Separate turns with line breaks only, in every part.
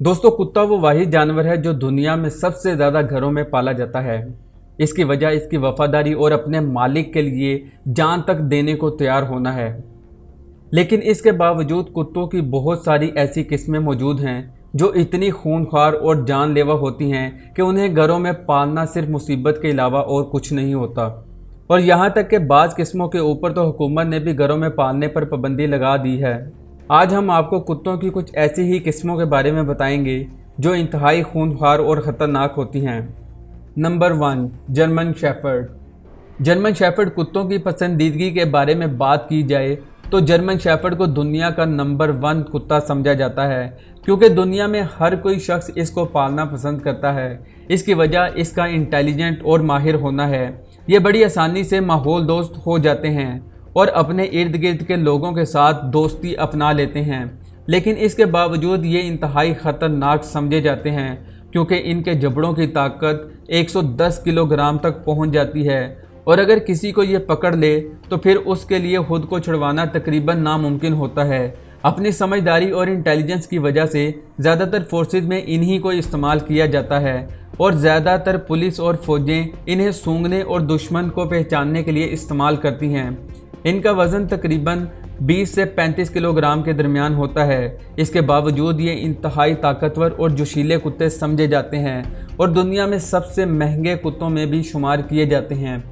दोस्तों, कुत्ता वो वाहिद जानवर है जो दुनिया में सबसे ज़्यादा घरों में पाला जाता है। इसकी वजह इसकी वफादारी और अपने मालिक के लिए जान तक देने को तैयार होना है। लेकिन इसके बावजूद कुत्तों की बहुत सारी ऐसी किस्में मौजूद हैं जो इतनी खूंखार और जानलेवा होती हैं कि उन्हें घरों में पालना सिर्फ मुसीबत के अलावा और कुछ नहीं होता। और यहाँ तक कि बाज़ किस्मों के ऊपर तो हुकूमत ने भी घरों में पालने पर पाबंदी लगा दी है। आज हम आपको कुत्तों की कुछ ऐसी ही किस्मों के बारे में बताएंगे जो इंतहाई खूंखार और ख़तरनाक होती हैं। Number 1, German shepherd. German shepherd कुत्तों की पसंदीदगी के बारे में बात की जाए तो जर्मन शेफर्ड को दुनिया का नंबर 1 कुत्ता समझा जाता है, क्योंकि दुनिया में हर कोई शख्स इसको पालना पसंद करता है। इसकी वजह इसका इंटेलिजेंट और माहिर होना है। ये बड़ी आसानी से माहौल दोस्त हो जाते हैं और अपने इर्द गिर्द के लोगों के साथ दोस्ती अपना लेते हैं। लेकिन इसके बावजूद ये इंतहाई ख़तरनाक समझे जाते हैं, क्योंकि इनके जबड़ों की ताकत 110 किलोग्राम तक पहुंच जाती है और अगर किसी को ये पकड़ ले तो फिर उसके लिए खुद को छुड़वाना तकरीबन नामुमकिन होता है। अपनी समझदारी और इंटेलिजेंस की वजह से ज़्यादातर फोर्सेज में इन्हीं को इस्तेमाल किया जाता है और ज़्यादातर पुलिस और फौजें इन्हें सूंघने और दुश्मन को पहचानने के लिए इस्तेमाल करती हैं। इनका वज़न तकरीबन 20 से 35 किलोग्राम के दरमियान होता है। इसके बावजूद ये इंतहाई ताकतवर और जोशीले कुत्ते समझे जाते हैं और दुनिया में सबसे महंगे कुत्तों में भी शुमार किए जाते हैं।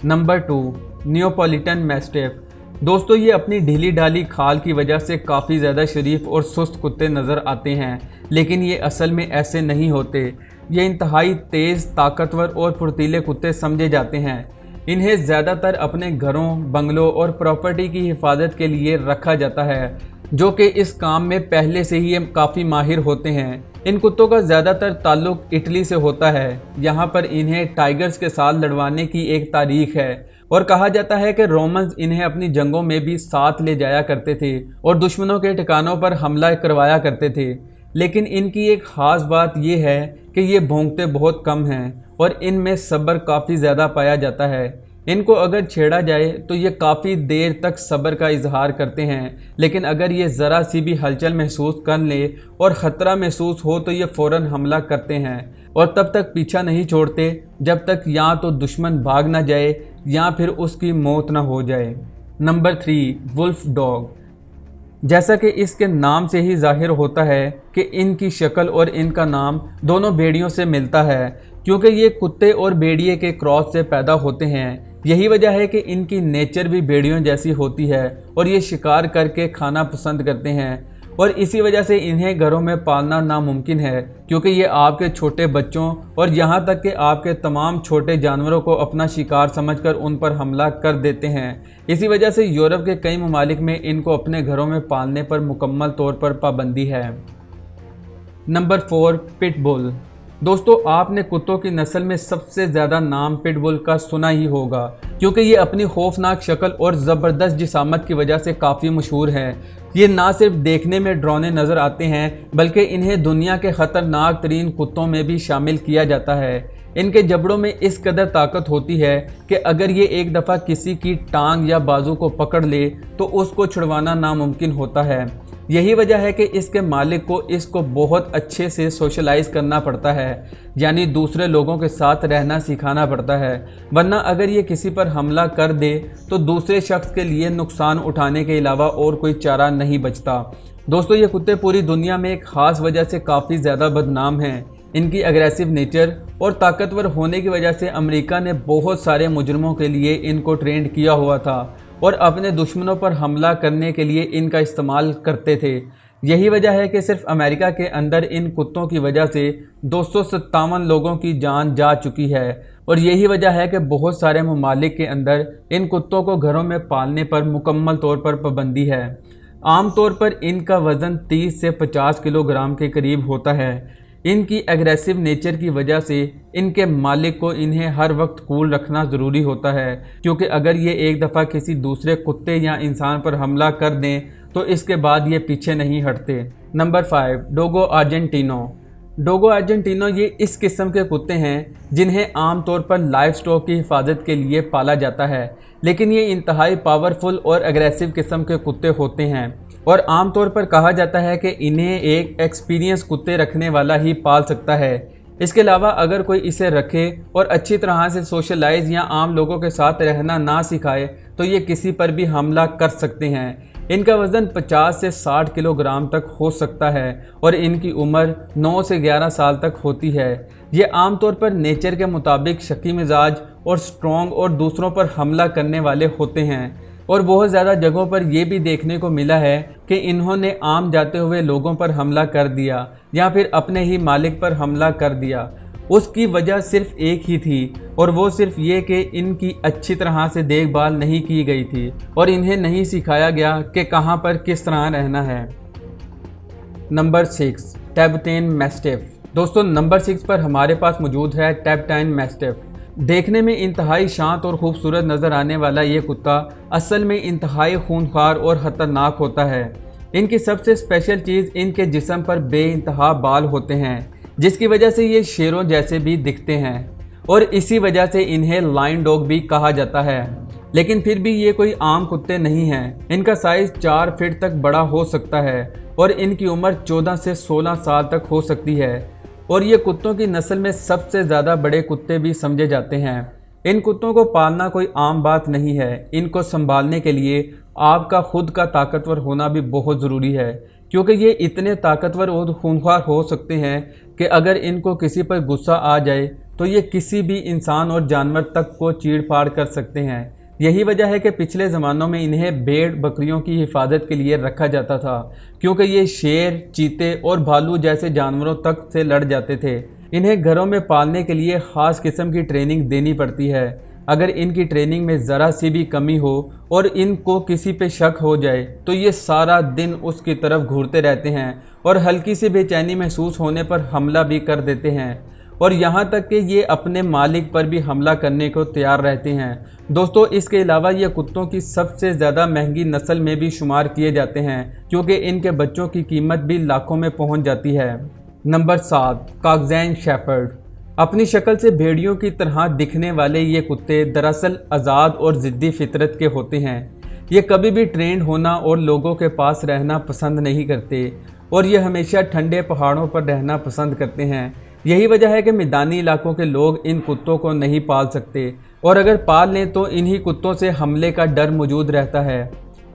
Number 2, Neapolitan mastiff. दोस्तों, ये अपनी ढीली ढाली खाल की वजह से काफ़ी ज़्यादा शरीफ और सुस्त कुत्ते नज़र आते हैं, लेकिन ये असल में ऐसे नहीं होते। ये इंतहाई तेज़, ताकतवर और फुर्तीले कुत्ते समझे जाते हैं। इन्हें ज़्यादातर अपने घरों, बंगलों और प्रॉपर्टी की हिफाजत के लिए रखा जाता है, जो कि इस काम में पहले से ही काफ़ी माहिर होते हैं। इन कुत्तों का ज़्यादातर ताल्लुक इटली से होता है। यहाँ पर इन्हें टाइगर्स के साथ लड़वाने की एक तारीख है और कहा जाता है कि रोमन्स इन्हें अपनी जंगों में भी साथ ले जाया करते थे और दुश्मनों के ठिकानों पर हमला करवाया करते थे। लेकिन इनकी एक ख़ास बात यह है कि ये भौंकते बहुत कम हैं और इनमें सब्र काफ़ी ज़्यादा पाया जाता है। इनको अगर छेड़ा जाए तो ये काफ़ी देर तक सब्र का इजहार करते हैं, लेकिन अगर ये ज़रा सी भी हलचल महसूस कर ले और ख़तरा महसूस हो तो ये फ़ौरन हमला करते हैं और तब तक पीछा नहीं छोड़ते जब तक या तो दुश्मन भाग ना जाए या फिर उसकी मौत ना हो जाए। Number 3, wolf dog. जैसा कि इसके नाम से ही जाहिर होता है कि इनकी शक्ल और इनका नाम दोनों भेड़ियों से मिलता है, क्योंकि ये कुत्ते और भेड़िए के क्रॉस से पैदा होते हैं। यही वजह है कि इनकी नेचर भी भेड़ियों जैसी होती है और ये शिकार करके खाना पसंद करते हैं और इसी वजह से इन्हें घरों में पालना नामुमकिन है, क्योंकि ये आपके छोटे बच्चों और यहाँ तक कि आपके तमाम छोटे जानवरों को अपना शिकार समझकर उन पर हमला कर देते हैं। इसी वजह से यूरोप के कई ममालिक में इनको अपने घरों में पालने पर मुकम्मल तौर पर पाबंदी है। Number 4, pitbull. दोस्तों, आपने कुत्तों की नस्ल में सबसे ज़्यादा नाम पिटबुल का सुना ही होगा, क्योंकि ये अपनी खौफनाक शक्ल और ज़बरदस्त जिसामत की वजह से काफ़ी मशहूर हैं। ये ना सिर्फ देखने में डरावने नज़र आते हैं, बल्कि इन्हें दुनिया के ख़तरनाक तरीन कुत्तों में भी शामिल किया जाता है। इनके जबड़ों में इस कदर ताकत होती है कि अगर ये एक दफ़ा किसी की टांग या बाजू को पकड़ ले तो उसको छुड़वाना नामुमकिन होता है। यही वजह है कि इसके मालिक को इसको बहुत अच्छे से सोशलाइज करना पड़ता है, यानी दूसरे लोगों के साथ रहना सिखाना पड़ता है, वरना अगर ये किसी पर हमला कर दे तो दूसरे शख्स के लिए नुकसान उठाने के अलावा और कोई चारा नहीं बचता। दोस्तों, ये कुत्ते पूरी दुनिया में एक ख़ास वजह से काफ़ी ज़्यादा बदनाम हैं। इनकी अग्रेसिव नेचर और ताकतवर होने की वजह से अमेरिका ने बहुत सारे मुजरमों के लिए इनको ट्रेंड किया हुआ था और अपने दुश्मनों पर हमला करने के लिए इनका इस्तेमाल करते थे। यही वजह है कि सिर्फ अमेरिका के अंदर इन कुत्तों की वजह से 257 लोगों की जान जा चुकी है और यही वजह है कि बहुत सारे ममालिक के अंदर इन कुत्तों को घरों में पालने पर मुकम्मल तौर पर पाबंदी है। आमतौर पर इनका वज़न 30 से 50 किलोग्राम के करीब होता है। इनकी एग्रेसिव नेचर की वजह से इनके मालिक को इन्हें हर वक्त कूल रखना ज़रूरी होता है, क्योंकि अगर ये एक दफ़ा किसी दूसरे कुत्ते या इंसान पर हमला कर दें तो इसके बाद ये पीछे नहीं हटते। नंबर 5, डोगो आर्जेंटिनो। डोगो आर्जेंटिनो ये इस किस्म के कुत्ते हैं जिन्हें आमतौर पर लाइफ स्टॉक की हिफाजत के लिए पाला जाता है, लेकिन ये इंतहाई पावरफुल और एग्रेसिव किस्म के कुत्ते होते हैं। और आमतौर पर कहा जाता है कि इन्हें एक एक्सपीरियंस कुत्ते रखने वाला ही पाल सकता है। इसके अलावा अगर कोई इसे रखे और अच्छी तरह से सोशलाइज या आम लोगों के साथ रहना ना सिखाए तो ये किसी पर भी हमला कर सकते हैं। इनका वज़न 50 से 60 किलोग्राम तक हो सकता है और इनकी उम्र 9 से 11 साल तक होती है। ये आमतौर पर नेचर के मुताबिक शकी मिजाज और स्ट्रॉन्ग और दूसरों पर हमला करने वाले होते हैं और बहुत ज़्यादा जगहों पर यह भी देखने को मिला है कि इन्होंने आम जाते हुए लोगों पर हमला कर दिया या फिर अपने ही मालिक पर हमला कर दिया। उसकी वजह सिर्फ एक ही थी और वो सिर्फ ये कि इनकी अच्छी तरह से देखभाल नहीं की गई थी और इन्हें नहीं सिखाया गया कि कहाँ पर किस तरह रहना है। Number 6, Tibetan mastiff. दोस्तों नंबर 6 पर हमारे पास मौजूद है टिबेटियन मैस्टिफ। देखने में इंतहाई शांत और खूबसूरत नज़र आने वाला ये कुत्ता असल में इंतहाई खूंखार और ख़तरनाक होता है। इनकी सबसे स्पेशल चीज़ इनके जिस्म पर बेइंतहा बाल होते हैं जिसकी वजह से ये शेरों जैसे भी दिखते हैं और इसी वजह से इन्हें लायन डॉग भी कहा जाता है। लेकिन फिर भी ये कोई आम कुत्ते नहीं हैं। इनका साइज़ 4 फीट तक बड़ा हो सकता है और इनकी उम्र 14 से 16 साल तक हो सकती है और ये कुत्तों की नस्ल में सबसे ज़्यादा बड़े कुत्ते भी समझे जाते हैं। इन कुत्तों को पालना कोई आम बात नहीं है। इनको संभालने के लिए आपका खुद का ताकतवर होना भी बहुत ज़रूरी है क्योंकि ये इतने ताकतवर और खूंखार हो सकते हैं कि अगर इनको किसी पर गुस्सा आ जाए तो ये किसी भी इंसान और जानवर तक को चीड़ फाड़ कर सकते हैं। यही वजह है कि पिछले ज़मानों में इन्हें भेड़ बकरियों की हिफाजत के लिए रखा जाता था क्योंकि ये शेर, चीते और भालू जैसे जानवरों तक से लड़ जाते थे। इन्हें घरों में पालने के लिए ख़ास किस्म की ट्रेनिंग देनी पड़ती है। अगर इनकी ट्रेनिंग में ज़रा सी भी कमी हो और इनको किसी पे शक हो जाए तो ये सारा दिन उसकी तरफ घूरते रहते हैं और हल्की सी बेचैनी महसूस होने पर हमला भी कर देते हैं और यहाँ तक कि ये अपने मालिक पर भी हमला करने को तैयार रहते हैं। दोस्तों इसके अलावा ये कुत्तों की सबसे ज़्यादा महंगी नस्ल में भी शुमार किए जाते हैं क्योंकि इनके बच्चों की कीमत भी लाखों में पहुँच जाती है। Number 7, Caucasian shepherd. अपनी शक्ल से भेड़ियों की तरह दिखने वाले ये कुत्ते दरअसल आज़ाद और ज़िद्दी फितरत के होते हैं। ये कभी भी ट्रेंड होना और लोगों के पास रहना पसंद नहीं करते और ये हमेशा ठंडे पहाड़ों पर रहना पसंद करते हैं। यही वजह है कि मैदानी इलाकों के लोग इन कुत्तों को नहीं पाल सकते और अगर पाल लें तो इन्हीं कुत्तों से हमले का डर मौजूद रहता है।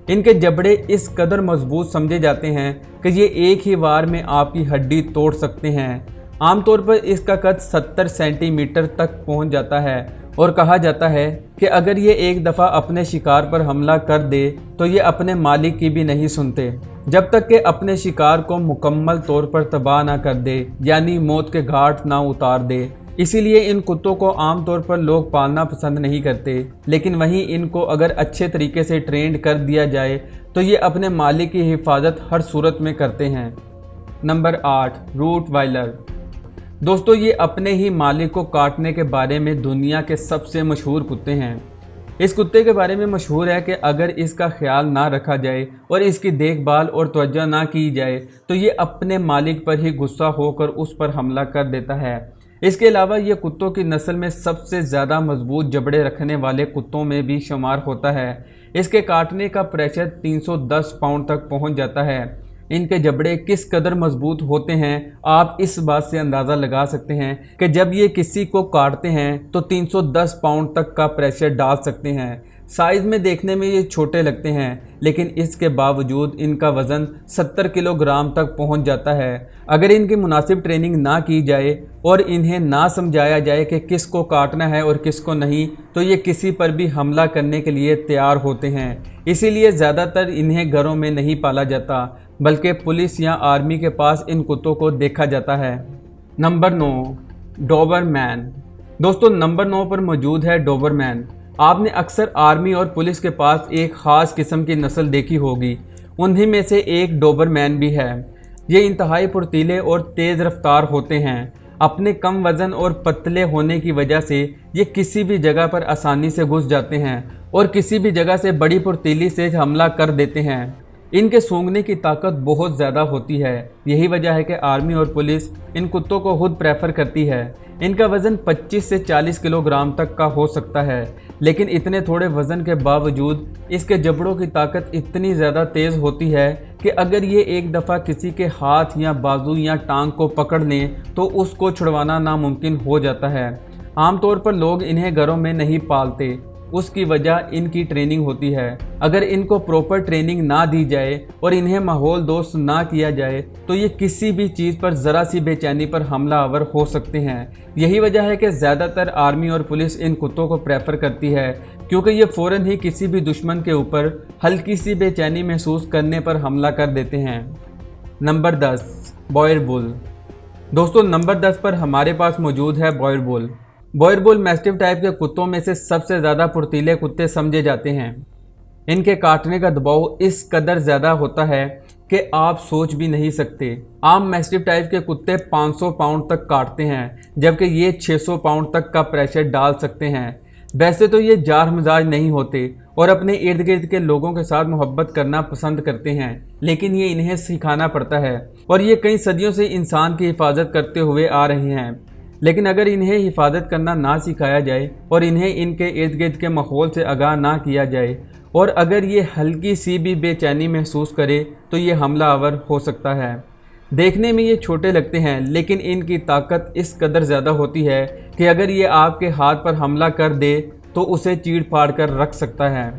इनके जबड़े इस कदर मजबूत समझे जाते हैं कि ये एक ही वार में आपकी हड्डी तोड़ सकते हैं। आमतौर पर इसका कद 70 सेंटीमीटर तक पहुंच जाता है और कहा जाता है कि अगर ये एक दफ़ा अपने शिकार पर हमला कर दे तो ये अपने मालिक की भी नहीं सुनते जब तक कि अपने शिकार को मुकम्मल तौर पर तबाह ना कर दे, यानी मौत के घाट ना उतार दे। इसीलिए इन कुत्तों को आमतौर पर लोग पालना पसंद नहीं करते, लेकिन वहीं इनको अगर अच्छे तरीके से ट्रेंड कर दिया जाए तो ये अपने मालिक की हिफाजत हर सूरत में करते हैं। नंबर 8, रूटवाइलर। दोस्तों ये अपने ही मालिक को काटने के बारे में दुनिया के सबसे मशहूर कुत्ते हैं। इस कुत्ते के बारे में मशहूर है कि अगर इसका ख्याल ना रखा जाए और इसकी देखभाल और तवज्जो ना की जाए तो ये अपने मालिक पर ही गुस्सा होकर उस पर हमला कर देता है। इसके अलावा ये कुत्तों की नस्ल में सबसे ज़्यादा मजबूत जबड़े रखने वाले कुत्तों में भी शुमार होता है। इसके काटने का प्रेशर 310 पाउंड तक पहुंच जाता है। इनके जबड़े किस कदर मजबूत होते हैं आप इस बात से अंदाज़ा लगा सकते हैं कि जब ये किसी को काटते हैं तो 310 पाउंड तक का प्रेशर डाल सकते हैं। साइज़ में देखने में ये छोटे लगते हैं लेकिन इसके बावजूद इनका वज़न 70 किलोग्राम तक पहुंच जाता है। अगर इनकी मुनासिब ट्रेनिंग ना की जाए और इन्हें ना समझाया जाए कि किसको काटना है और किसको नहीं तो ये किसी पर भी हमला करने के लिए तैयार होते हैं। इसीलिए ज़्यादातर इन्हें घरों में नहीं पाला जाता बल्कि पुलिस या आर्मी के पास इन कुत्तों को देखा जाता है। Number 9, Dobermann. दोस्तों नंबर 9 पर मौजूद है डोबरमैन। आपने अक्सर आर्मी और पुलिस के पास एक ख़ास किस्म की नस्ल देखी होगी, उन्हीं में से एक डोबरमैन भी है। ये इंतहाई फुर्तीले और तेज़ रफ्तार होते हैं। अपने कम वज़न और पतले होने की वजह से ये किसी भी जगह पर आसानी से घुस जाते हैं और किसी भी जगह से बड़ी फुर्तीली से हमला कर देते हैं। इनके सूंघने की ताकत बहुत ज़्यादा होती है। यही वजह है कि आर्मी और पुलिस इन कुत्तों को खुद प्रेफर करती है। इनका वज़न 25 से 40 किलोग्राम तक का हो सकता है, लेकिन इतने थोड़े वज़न के बावजूद इसके जबड़ों की ताकत इतनी ज़्यादा तेज़ होती है कि अगर ये एक दफ़ा किसी के हाथ या बाजू या टांग को पकड़ लें तो उसको छुड़वाना नामुमकिन हो जाता है। आमतौर पर लोग इन्हें घरों में नहीं पालते, उसकी वजह इनकी ट्रेनिंग होती है। अगर इनको प्रॉपर ट्रेनिंग ना दी जाए और इन्हें माहौल दोस्त ना किया जाए तो ये किसी भी चीज़ पर ज़रा सी बेचैनी पर हमलावर हो सकते हैं। यही वजह है कि ज़्यादातर आर्मी और पुलिस इन कुत्तों को प्रेफर करती है, क्योंकि ये फ़ौरन ही किसी भी दुश्मन के ऊपर हल्की सी बेचैनी महसूस करने पर हमला कर देते हैं। Number 10, boerboel. दोस्तों, नंबर 10 पर हमारे पास मौजूद है boerboel. Boerboel mastiff type के कुत्तों में से सबसे ज़्यादा फुर्तीले कुत्ते समझे जाते हैं। इनके काटने का दबाव इस कदर ज़्यादा होता है कि आप सोच भी नहीं सकते। आम मैस्टिफ टाइप के कुत्ते 500 पाउंड तक काटते हैं, जबकि ये 600 पाउंड तक का प्रेशर डाल सकते हैं। वैसे तो ये जार मिजाज नहीं होते और अपने इर्द गिर्द के लोगों के साथ मोहब्बत करना पसंद करते हैं, लेकिन ये इन्हें सिखाना पड़ता है और ये कई सदियों से इंसान की हिफाजत करते हुए आ रहे हैं। लेकिन अगर इन्हें हिफाजत करना ना सिखाया जाए और इन्हें इनके इर्द गिर्द के माहौल से आगाह ना किया जाए और अगर ये हल्की सी भी बेचैनी महसूस करे तो ये हमलावर हो सकता है। देखने में ये छोटे लगते हैं, लेकिन इनकी ताकत इस कदर ज़्यादा होती है कि अगर ये आपके हाथ पर हमला कर दे तो उसे चीड़ फाड़ कर रख सकता है।